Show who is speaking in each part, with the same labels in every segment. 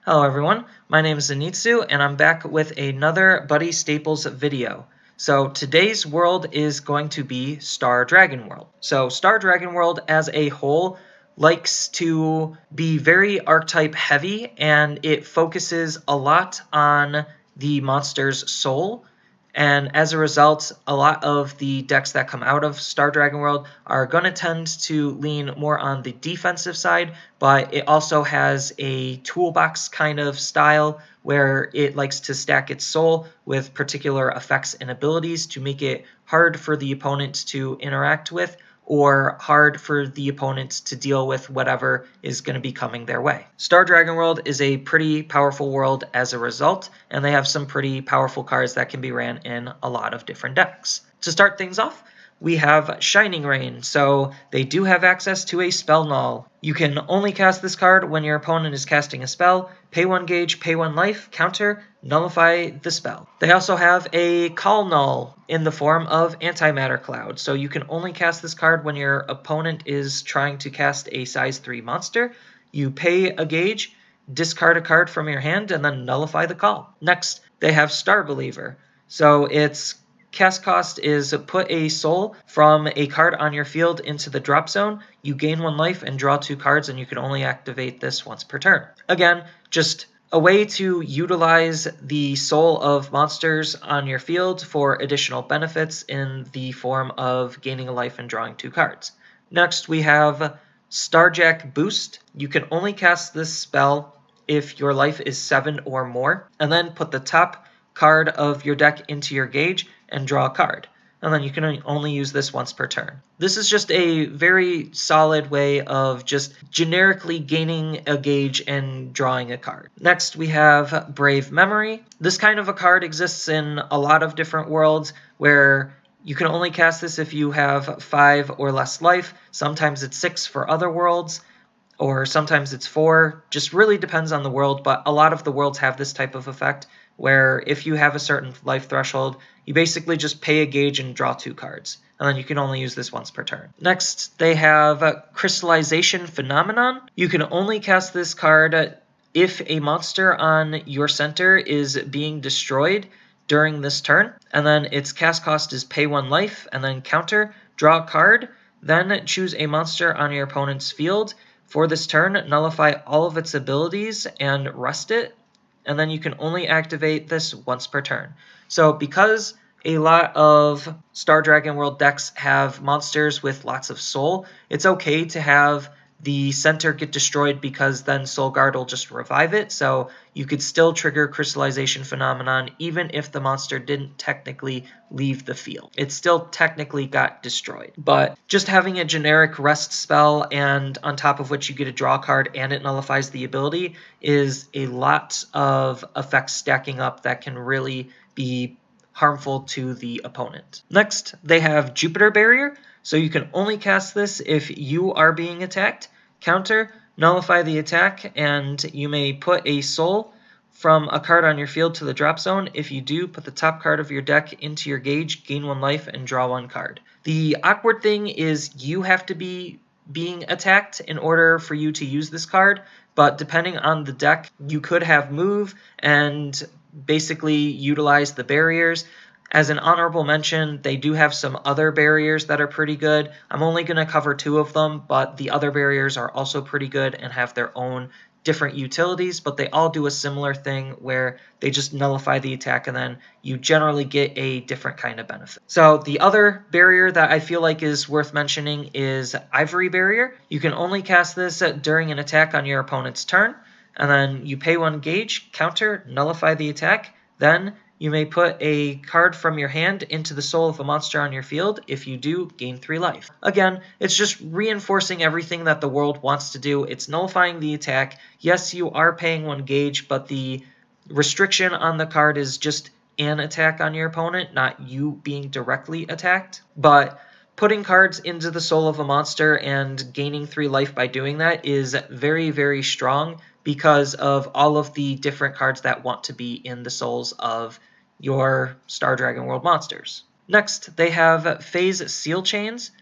Speaker 1: Hello everyone, my name is Zenitsu and I'm back with another Buddy Staples video. So today's world is going to be Star Dragon World. So Star Dragon World as a whole likes to be very archetype heavy, and it focuses a lot on the monster's soul. And as a result, a lot of the decks that come out of Star Dragon World are going to tend to lean more on the defensive side, but it also has a toolbox kind of style where it likes to stack its soul with particular effects and abilities to make it hard for the opponent to interact with, or hard for the opponents to deal with whatever is going to be coming their way. Star Dragon World is a pretty powerful world as a result, and they have some pretty powerful cards that can be ran in a lot of different decks. To start things off, we have Shining Rain, so they do have access to a spell null. You can only cast this card when your opponent is casting a spell, pay 1 gauge, pay 1 life, counter, nullify the spell. They also have a call null in the form of Antimatter Cloud, so you can only cast this card when your opponent is trying to cast a size 3 monster. You pay a gauge, discard a card from your hand, and then nullify the call. Next, they have Star Believer, so its cast cost is put a soul from a card on your field into the drop zone. You gain 1 life and draw 2 cards, and you can only activate this once per turn. Again, just a way to utilize the soul of monsters on your field for additional benefits in the form of gaining a life and drawing 2 cards. Next, we have Starjack Boost. You can only cast this spell if your life is 7 or more, and then put the top card of your deck into your gauge and draw a card. And then you can only use this once per turn. This is just a very solid way of just generically gaining a gauge and drawing a card. Next, we have Brave Memory. This kind of a card exists in a lot of different worlds where you can only cast this if you have 5 or less life. Sometimes it's 6 for other worlds, or sometimes it's 4. Just really depends on the world, but a lot of the worlds have this type of effect where if you have a certain life threshold, you basically just pay a gauge and draw 2 cards. And then you can only use this once per turn. Next, they have Crystallization Phenomenon. You can only cast this card if a monster on your center is being destroyed during this turn. And then its cast cost is pay 1 life, and then counter, draw a card, then choose a monster on your opponent's field. For this turn, nullify all of its abilities and rest it, and then you can only activate this once per turn. So because a lot of Star Dragon World decks have monsters with lots of soul, it's okay to have the center get destroyed because then Soul Guard will just revive it. So you could still trigger Crystallization Phenomenon even if the monster didn't technically leave the field. It still technically got destroyed. But just having a generic rest spell, and on top of which you get a draw card and it nullifies the ability, is a lot of effects stacking up that can really be harmful to the opponent. Next, they have Jupiter Barrier. So you can only cast this if you are being attacked. Counter, nullify the attack, and you may put a soul from a card on your field to the drop zone. If you do, put the top card of your deck into your gauge, gain 1 life, and draw 1 card. The awkward thing is you have to be being attacked in order for you to use this card, but depending on the deck, you could have move and basically utilize the barriers. As an honorable mention, they do have some other barriers that are pretty good. I'm only going to cover 2 of them, but the other barriers are also pretty good and have their own different utilities, but they all do a similar thing where they just nullify the attack and then you generally get a different kind of benefit. So the other barrier that I feel like is worth mentioning is Ivory Barrier. You can only cast this during an attack on your opponent's turn, and then you pay 1 gauge, counter, nullify the attack, then you may put a card from your hand into the soul of a monster on your field. If you do, gain 3 life. Again, it's just reinforcing everything that the world wants to do. It's nullifying the attack. Yes, you are paying 1 gauge, but the restriction on the card is just an attack on your opponent, not you being directly attacked. But putting cards into the soul of a monster and gaining 3 life by doing that is very, very strong because of all of the different cards that want to be in the souls of your Star Dragon World monsters. Next, they have Phase Seal Chains.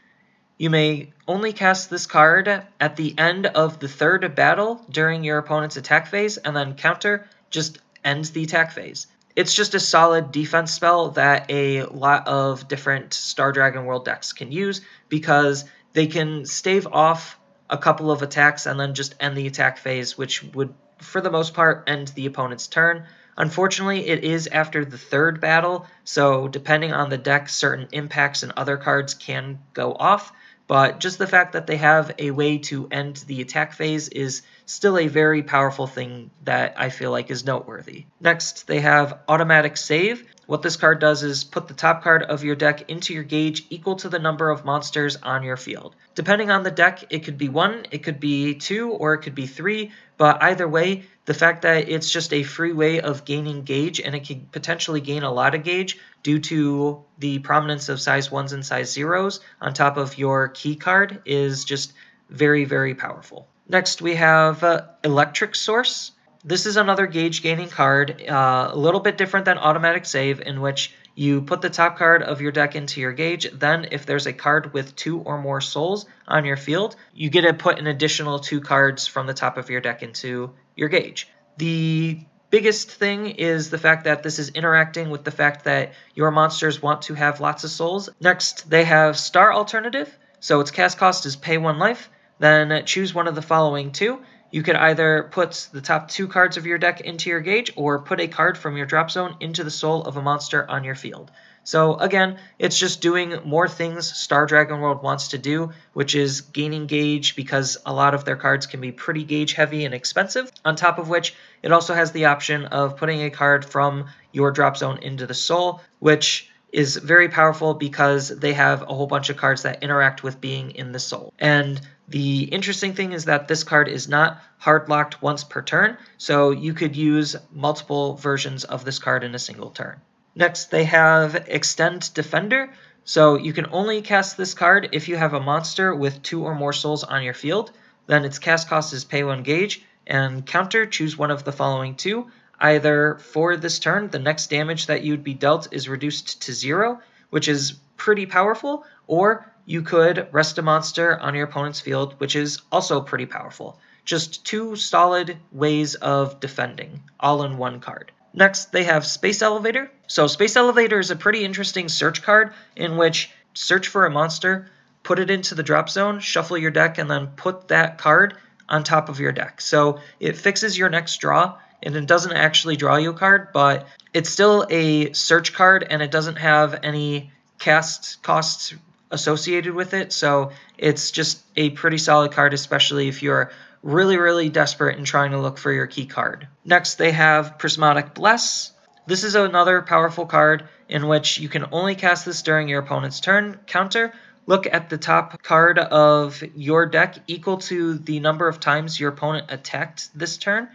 Speaker 1: you may only cast this card at the end of the third battle during your opponent's attack phase, and then counter just ends the attack phase. It's just a solid defense spell that a lot of different Star Dragon World decks can use because they can stave off a couple of attacks and then just end the attack phase, which would, for the most part, end the opponent's turn. Unfortunately, it is after the third battle, so depending on the deck, certain impacts and other cards can go off. But just the fact that they have a way to end the attack phase is still a very powerful thing that I feel like is noteworthy. Next, they have Automatic Save. What this card does is put the top card of your deck into your gauge equal to the number of monsters on your field. Depending on the deck, it could be 1, it could be 2, or it could be 3, but either way, the fact that it's just a free way of gaining gauge, and it can potentially gain a lot of gauge due to the prominence of size 1s and size 0s on top of your key card, is just very, very powerful. Next, we have Electric Source. This is another gauge gaining card, a little bit different than Automatic Save, in which you put the top card of your deck into your gauge. Then if there's a card with 2 or more souls on your field, you get to put an additional 2 cards from the top of your deck into your gauge. The biggest thing is the fact that this is interacting with the fact that your monsters want to have lots of souls. Next, they have Star Alternative. So its cast cost is pay 1 life, then choose one of the following 2. You could either put the top 2 cards of your deck into your gauge or put a card from your drop zone into the soul of a monster on your field. So again, it's just doing more things Star Dragon World wants to do, which is gaining gauge because a lot of their cards can be pretty gauge heavy and expensive. On top of which, it also has the option of putting a card from your drop zone into the soul, which is very powerful because they have a whole bunch of cards that interact with being in the soul. And the interesting thing is that this card is not hard locked once per turn, so you could use multiple versions of this card in a single turn. Next, they have Extend Defender. So you can only cast this card if you have a monster with 2 or more souls on your field. Then its cast cost is pay 1 gauge, and counter, choose one of the following 2. Either for this turn, the next damage that you'd be dealt is reduced to 0, which is pretty powerful, or you could rest a monster on your opponent's field, which is also pretty powerful. Just 2 solid ways of defending, all in one card. Next, they have Space Elevator. So Space Elevator is a pretty interesting search card in which search for a monster, put it into the drop zone, shuffle your deck, and then put that card on top of your deck. So it fixes your next draw, and it doesn't actually draw you a card, but it's still a search card, and it doesn't have any cast costs associated with it, so it's just a pretty solid card, especially if you're really, really desperate and trying to look for your key card. Next, they have Prismatic Bless. This is another powerful card in which you can only cast this during your opponent's turn. Counter, look at the top card of your deck equal to the number of times your opponent attacked this turn,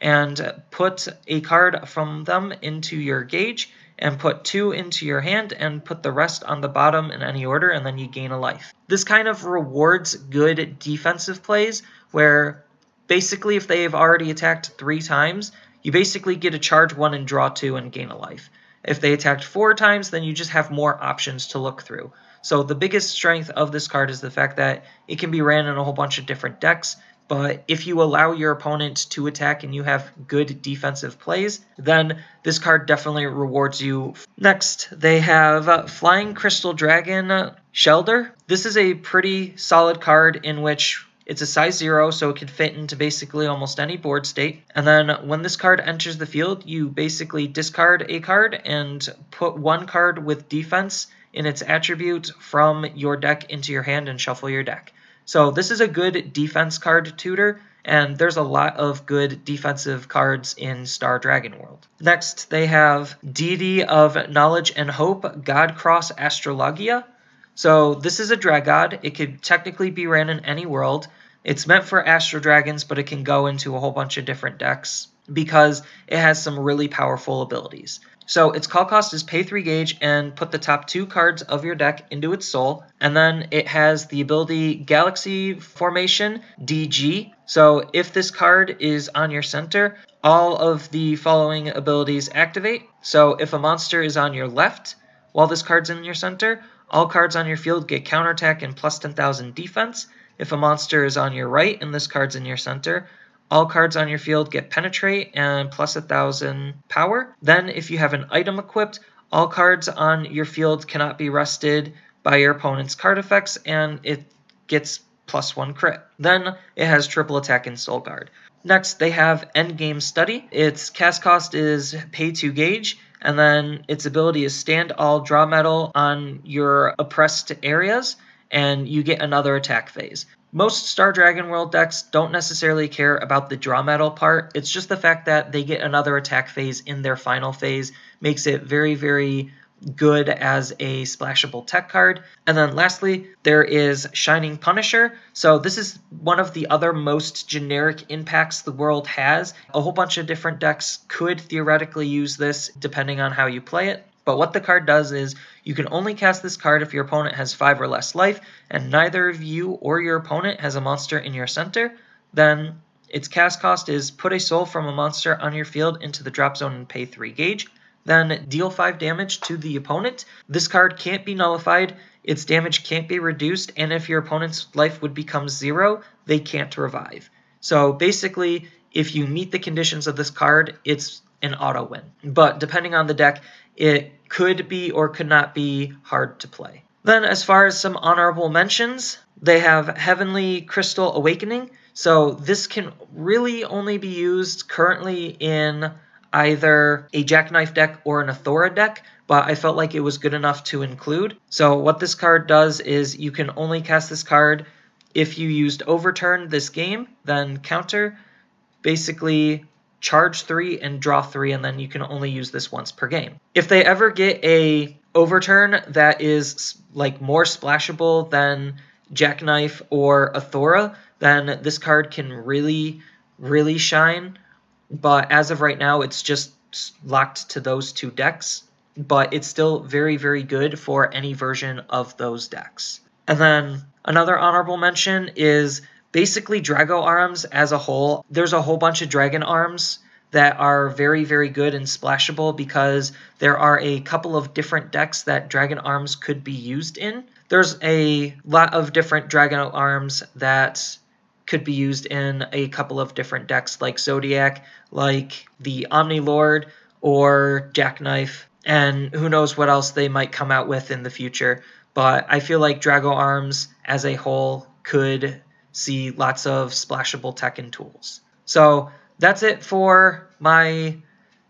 Speaker 1: and put a card from them into your gauge, and put 2 into your hand, and put the rest on the bottom in any order, and then you gain a life. This kind of rewards good defensive plays, where basically if they have already attacked 3 times, you basically get a charge 1 and draw 2 and gain a life. If they attacked 4 times, then you just have more options to look through. So the biggest strength of this card is the fact that it can be ran in a whole bunch of different decks, but if you allow your opponent to attack and you have good defensive plays, then this card definitely rewards you. Next, they have Flying Crystal Dragon Sheldre. This is a pretty solid card in which it's a size 0, so it can fit into basically almost any board state. And then when this card enters the field, you basically discard a card and put 1 card with defense in its attribute from your deck into your hand and shuffle your deck. So this is a good defense card tutor, and there's a lot of good defensive cards in Star Dragon World. Next, they have Deity of Knowledge and Hope, Godcross Astrologia. So this is a drag god. It could technically be ran in any world. It's meant for Astro Dragons, but it can go into a whole bunch of different decks because it has some really powerful abilities. So its call cost is pay 3 gauge and put the top 2 cards of your deck into its soul. And then it has the ability Galaxy Formation DG. So if this card is on your center, all of the following abilities activate. So if a monster is on your left while this card's in your center, all cards on your field get counterattack and plus 10,000 defense. If a monster is on your right and this card's in your center, all cards on your field get penetrate and plus 1,000 power. Then if you have an item equipped, all cards on your field cannot be rested by your opponent's card effects, and it gets +1 crit. Then it has triple attack and soul guard. Next, they have Endgame Study. Its cast cost is pay 2 gauge, and then its ability is stand all, draw metal on your oppressed areas, and you get another attack phase. Most Star Dragon World decks don't necessarily care about the draw metal part. It's just the fact that they get another attack phase in their final phase makes it very, very good as a splashable tech card. And then lastly, there is Shining Punisher. So this is one of the other most generic impacts the world has. A whole bunch of different decks could theoretically use this depending on how you play it. But what the card does is you can only cast this card if your opponent has 5 or less life and neither of you or your opponent has a monster in your center. Then its cast cost is put a soul from a monster on your field into the drop zone and pay 3 gauge. Then deal 5 damage to the opponent. This card can't be nullified, its damage can't be reduced, and if your opponent's life would become 0, they can't revive. So basically, if you meet the conditions of this card, it's an auto win. But depending on the deck, it could be or could not be hard to play. Then as far as some honorable mentions, they have Heavenly Crystal Awakening. So this can really only be used currently in either a Jackknife deck or an Athora deck, but I felt like it was good enough to include. So what this card does is you can only cast this card if you used Overturn this game, then counter, basically charge 3 and draw 3, and then you can only use this once per game. If they ever get a Overturn that is like more splashable than Jackknife or Athora, then this card can really, really shine. But as of right now, it's just locked to those 2 decks. But it's still very, very good for any version of those decks. And then another honorable mention is basically Drago Arms as a whole. There's a whole bunch of Dragon Arms that are very, very good and splashable because there are a couple of different decks that Dragon Arms could be used in. There's a lot of different Dragon Arms that could be used in a couple of different decks like Zodiac, like the Omni Lord, or Jackknife, and who knows what else they might come out with in the future. But I feel like Drago Arms as a whole could see lots of splashable tech and tools. So that's it for my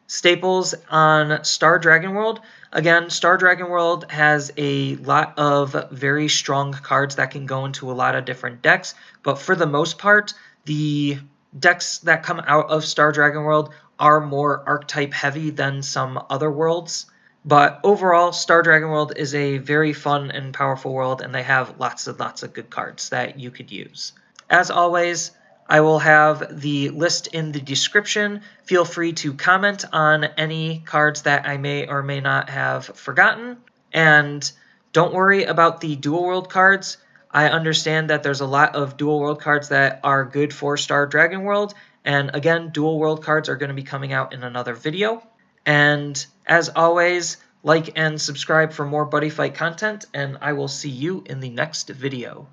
Speaker 1: staples on Star Dragon World. Again, Star Dragon World has a lot of very strong cards that can go into a lot of different decks, but for the most part, the decks that come out of Star Dragon World are more archetype heavy than some other worlds. But overall, Star Dragon World is a very fun and powerful world, and they have lots and lots of good cards that you could use. As always, I will have the list in the description. Feel free to comment on any cards that I may or may not have forgotten. And don't worry about the dual world cards. I understand that there's a lot of dual world cards that are good for Star Dragon World. And again, dual world cards are going to be coming out in another video. And as always, like and subscribe for more Buddyfight content, and I will see you in the next video.